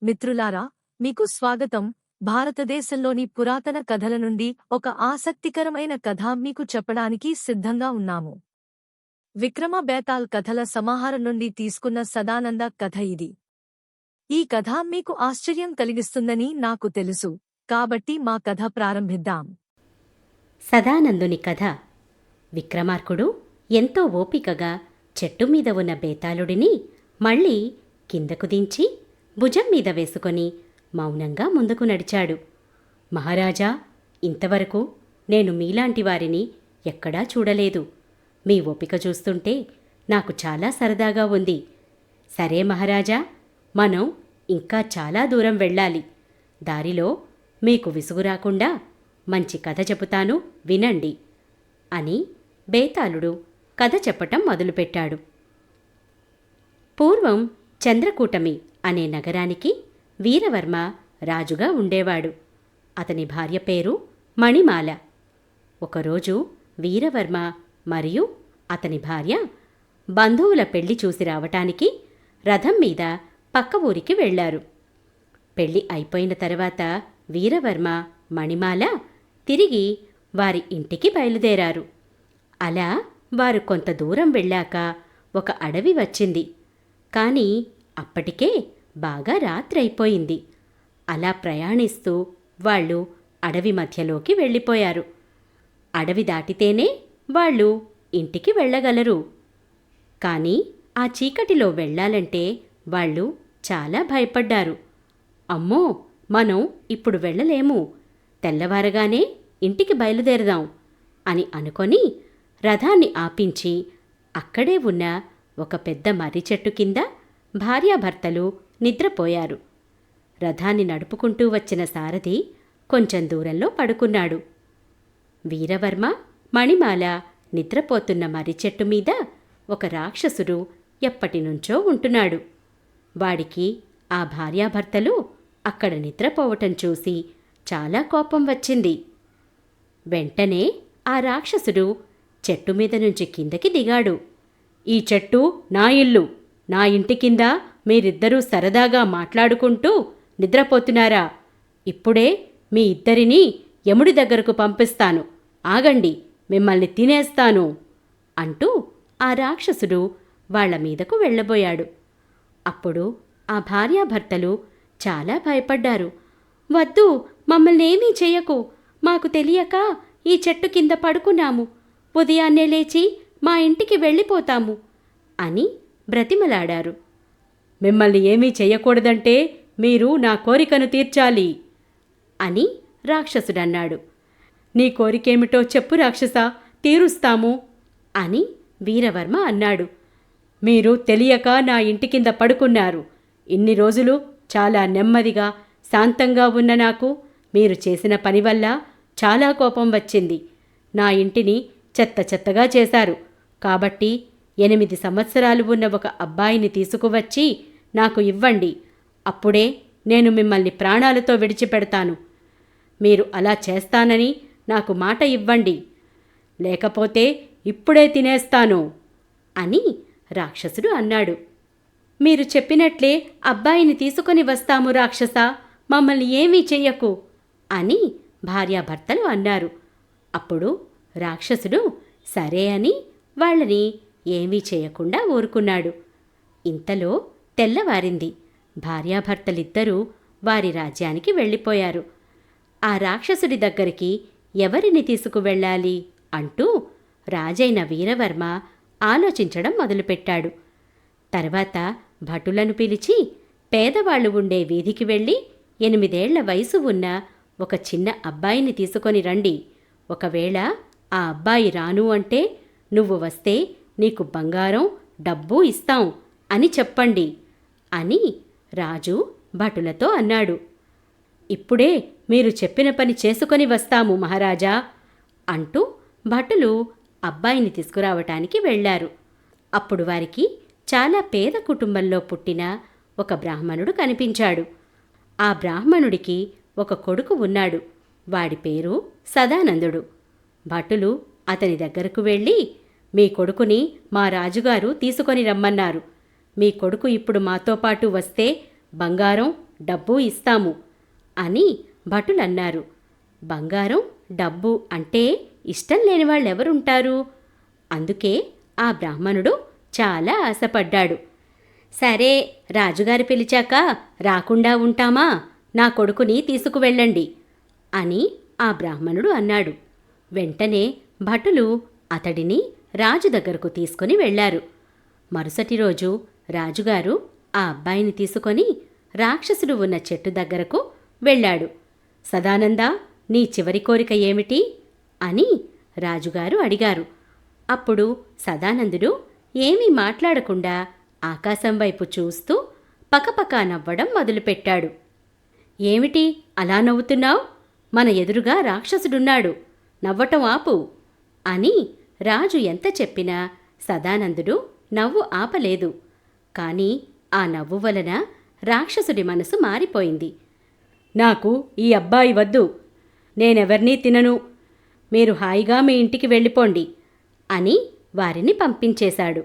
మిత్రులారా, మీకు స్వాగతం. భారతదేశంలోని పురాతన కథల నుండి ఒక ఆసక్తికరమైన కథ మీకు చెప్పడానికి సిద్ధంగా ఉన్నాము. విక్రమ బేతాల్ కథల సమాహారం నుండి తీసుకున్న సదానంద కథ ఇది. ఈ కథ మీకు ఆశ్చర్యం కలిగిస్తుందని నాకు తెలుసు, కాబట్టి మా కథ ప్రారంభిద్దాం. సదానందుని కథ. విక్రమార్కుడు ఎంతో ఓపికగా చెట్టుమీద ఉన్న బేతాళుడిని మళ్ళీ కిందకు దించి భుజం మీద వేసుకొని మౌనంగా ముందుకు నడిచాడు. మహారాజా, ఇంతవరకు నేను మీలాంటి వారిని ఎక్కడా చూడలేదు. మీ ఓపిక చూస్తుంటే నాకు చాలా సరదాగా ఉంది. సరే మహారాజా, మనం ఇంకా చాలా దూరం వెళ్ళాలి. దారిలో మీకు విసుగు రాకుండా మంచి కథ చెబుతాను, వినండి అని బేతాళుడు కథ చెప్పటం మొదలుపెట్టాడు. పూర్వం చంద్రకూటమి అనే నగరానికి వీరవర్మ రాజుగా ఉండేవాడు. అతని భార్య పేరు మణిమాల. ఒకరోజు వీరవర్మ మరియు అతని భార్య బంధువుల పెళ్లి చూసి రావటానికి రథం మీద పక్క ఊరికి వెళ్లారు. పెళ్లి అయిపోయిన తర్వాత వీరవర్మ, మణిమాల తిరిగి వారి ఇంటికి బయలుదేరారు. అలా వారు కొంత దూరం వెళ్ళాక ఒక అడవి వచ్చింది. కానీ అప్పటికే బాగా రాత్రైపోయింది. అలా ప్రయాణిస్తూ వాళ్ళు అడవి మధ్యలోకి వెళ్ళిపోయారు. అడవి దాటితేనే వాళ్ళు ఇంటికి వెళ్ళగలరు. కానీ ఆ చీకటిలో వెళ్ళాలంటే వాళ్ళు చాలా భయపడ్డారు. అమ్మో, మనం ఇప్పుడు వెళ్ళలేము, తెల్లవారగానే ఇంటికి బయలుదేరదాం అని అనుకొని రథాన్ని ఆపించి అక్కడే ఉన్న ఒక పెద్ద మర్రి చెట్టు కింద భార్యాభర్తలు నిద్రపోయారు. రథాన్ని నడుపుకుంటూ వచ్చిన సారథి కొంచెం దూరంలో పడుకున్నాడు. వీరవర్మ, మణిమాల నిద్రపోతున్న మర్రి చెట్టు మీద ఒక రాక్షసుడు ఎప్పటినుంచో ఉంటున్నాడు. వాడికి ఆ భార్యాభర్తలు అక్కడ నిద్రపోవటం చూసి చాలా కోపం వచ్చింది. వెంటనే ఆ రాక్షసుడు చెట్టు మీద నుంచి కిందకి దిగాడు. ఈ చెట్టు నా ఇల్లు, నా ఇంటి కింద మీరిద్దరూ సరదాగా మాట్లాడుకుంటూ నిద్రపోతున్నారా? ఇప్పుడే మీ ఇద్దరినీ యముడి దగ్గరకు పంపిస్తాను, ఆగండి, మిమ్మల్ని తినేస్తాను అంటూ ఆ రాక్షసుడు వాళ్ల మీదకు వెళ్ళబోయాడు. అప్పుడు ఆ భార్యాభర్తలు చాలా భయపడ్డారు. వద్దు, మమ్మల్నేమీ చెయ్యకు, మాకు తెలియక ఈ చెట్టు కింద పడుకున్నాము, ఉదయాన్నే లేచి మా ఇంటికి వెళ్ళిపోతాము అని బ్రతిమలాడారు. మిమ్మల్ని ఏమీ చెయ్యకూడదంటే మీరు నా కోరికను తీర్చాలి అని రాక్షసుడన్నాడు. నీ కోరికేమిటో చెప్పు రాక్షసా, తీరుస్తాము అని వీరవర్మ అన్నాడు. మీరు తెలియక నా ఇంటి కింద పడుకున్నారు. ఇన్ని రోజులు చాలా నెమ్మదిగా శాంతంగా ఉన్న నాకు మీరు చేసిన పని వల్ల చాలా కోపం వచ్చింది. నా ఇంటిని చెత్త చెత్తగా చేశారు. కాబట్టి 8 సంవత్సరాలు ఉన్న ఒక అబ్బాయిని తీసుకువచ్చి నాకు ఇవ్వండి. అప్పుడే నేను మిమ్మల్ని ప్రాణాలతో విడిచిపెడతాను. మీరు అలా చేస్తానని నాకు మాట ఇవ్వండి, లేకపోతే ఇప్పుడే తినేస్తాను అని రాక్షసుడు అన్నాడు. మీరు చెప్పినట్లే అబ్బాయిని తీసుకొని వస్తాము రాక్షస, మమ్మల్ని ఏమీ చెయ్యకు అని భార్యాభర్తలు అన్నారు. అప్పుడు రాక్షసుడు సరే అని వాళ్ళని ఏమీ చేయకుండా ఊరుకున్నాడు. ఇంతలో తెల్లవారింది. భార్యాభర్తలిద్దరూ వారి రాజ్యానికి వెళ్ళిపోయారు. ఆ రాక్షసుడి దగ్గరికి ఎవరిని తీసుకువెళ్ళాలి అంటూ రాజైన వీరవర్మ ఆలోచించడం మొదలుపెట్టాడు. తర్వాత భటులను పిలిచి పేదవాళ్లు ఉండే వీధికి వెళ్ళి 8 ఏళ్ల వయసు ఉన్న ఒక చిన్న అబ్బాయిని తీసుకొని రండి. ఒకవేళ ఆ అబ్బాయి రాను అంటే నువ్వు వస్తే నీకు బంగారం, డబ్బు ఇస్తాం అని చెప్పండి అని రాజు భటులతో అన్నాడు. ఇప్పుడే మీరు చెప్పిన పని చేసుకొని వస్తాము మహారాజా అంటూ భటులు అబ్బాయిని తీసుకురావటానికి వెళ్లారు. అప్పుడు వారికి చాలా పేద కుటుంబంలో పుట్టిన ఒక బ్రాహ్మణుడు కనిపించాడు. ఆ బ్రాహ్మణుడికి ఒక కొడుకు ఉన్నాడు. వాడి పేరు సదానందుడు. భటులు అతని దగ్గరకు వెళ్ళి, మీ కొడుకుని మా రాజుగారు తీసుకొని రమ్మన్నారు. మీ కొడుకు ఇప్పుడు మాతో పాటు వస్తే బంగారం, డబ్బు ఇస్తాము అని భటులన్నారు. బంగారం, డబ్బు అంటే ఇష్టం లేని వాళ్ళెవరుంటారు? అందుకే ఆ బ్రాహ్మణుడు చాలా ఆశపడ్డాడు. సరే, రాజుగారు పిలిచాక రాకుండా ఉంటామా? నా కొడుకుని తీసుకువెళ్ళండి అని ఆ బ్రాహ్మణుడు అన్నాడు. వెంటనే భటులు అతడిని రాజు దగ్గరకు తీసుకుని వెళ్లారు. మరుసటి రోజు రాజుగారు ఆ అబ్బాయిని తీసుకొని రాక్షసుడు ఉన్న చెట్టు దగ్గరకు వెళ్ళాడు. సదానందా, నీ చివరి కోరిక ఏమిటి అని రాజుగారు అడిగారు. అప్పుడు సదానందుడు ఏమీ మాట్లాడకుండా ఆకాశం వైపు చూస్తూ పకపకా నవ్వడం మొదలుపెట్టాడు. ఏమిటి అలా నవ్వుతున్నావు? మన ఎదురుగా రాక్షసుడున్నాడు, నవ్వటం ఆపు అని రాజు ఎంత చెప్పినా సదానందుడు నవ్వు ఆపలేదు. కాని ఆ నవ్వు వలన రాక్షసుడి మనసు మారిపోయింది. నాకు ఈ అబ్బాయి వద్దు, నేనెవర్నీ తినను, మీరు హాయిగా మీ ఇంటికి వెళ్ళిపోండి అని వారిని పంపించేశాడు.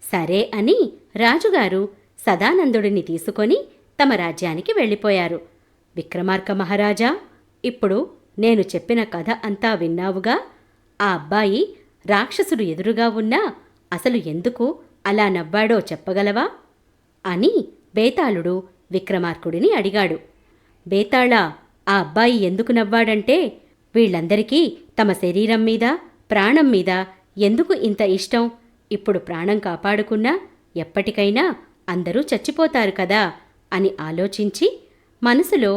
సరే అని రాజుగారు సదానందుడిని తీసుకొని తమ రాజ్యానికి వెళ్ళిపోయారు. విక్రమార్క మహారాజా, ఇప్పుడు నేను చెప్పిన కథ అంతా విన్నావుగా? ఆ అబ్బాయి రాక్షసుడు ఎదురుగా ఉన్నా అసలు ఎందుకు అలా నవ్వాడో చెప్పగలవా అని బేతాళుడు విక్రమార్కుడిని అడిగాడు. బేతాళా, ఆ అబ్బాయి ఎందుకు నవ్వాడంటే, వీళ్ళందరికీ తమ శరీరం మీద, ప్రాణం మీద ఎందుకు ఇంత ఇష్టం? ఇప్పుడు ప్రాణం కాపాడుకున్నా ఎప్పటికైనా అందరూ చచ్చిపోతారు కదా అని ఆలోచించి మనసులో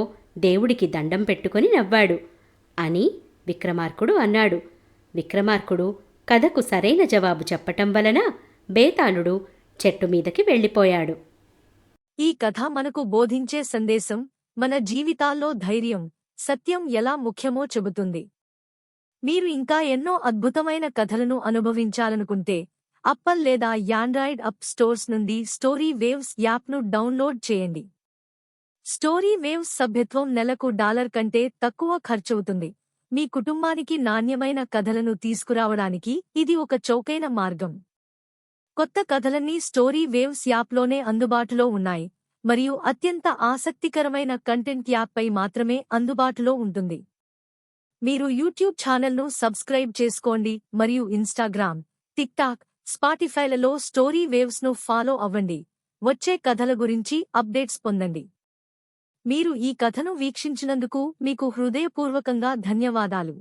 దేవుడికి దండం పెట్టుకుని నవ్వాడు అని విక్రమార్కుడు అన్నాడు. విక్రమార్కుడు కథకు సరైన జవాబు చెప్పటం వలన బేతాళుడు చెట్టు మీదకి వెళ్ళిపోయాడు. ఈ కథ మనకు బోధించే సందేశం మన జీవితాల్లో ధైర్యం, సత్యం ఎలా ముఖ్యమో చెబుతుంది. మీరు ఇంకా ఎన్నో అద్భుతమైన కథలను అనుభవించాలనుకుంటే అప్పల్ లేదా యాండ్రాయిడ్ అప్ స్టోర్స్ నుండి స్టోరీ వేవ్స్ యాప్ను డౌన్లోడ్ చేయండి. స్టోరీ వేవ్స్ సభ్యత్వం నెలకు $1 కంటే తక్కువ ఖర్చవుతుంది. మీ కుటుంబానికి నాణ్యమైన కథలను తీసుకురావడానికి ఇది ఒక చౌకైన మార్గం. కొత్త కథలన్నీ స్టోరీ వేవ్స్ యాప్లోనే అందుబాటులో ఉన్నాయి మరియు అత్యంత ఆసక్తికరమైన కంటెంట్ యాప్పై మాత్రమే అందుబాటులో ఉంటుంది. మీరు యూట్యూబ్ ఛానల్ను సబ్స్క్రైబ్ చేసుకోండి మరియు ఇన్స్టాగ్రామ్, టిక్టాక్, స్పాటిఫైలలో స్టోరీ వేవ్స్ను ఫాలో అవ్వండి. వచ్చే కథల గురించి అప్డేట్స్ పొందండి. మీరు ఈ కథను వీక్షించినందుకు మీకు హృదయపూర్వకంగా ధన్యవాదాలు.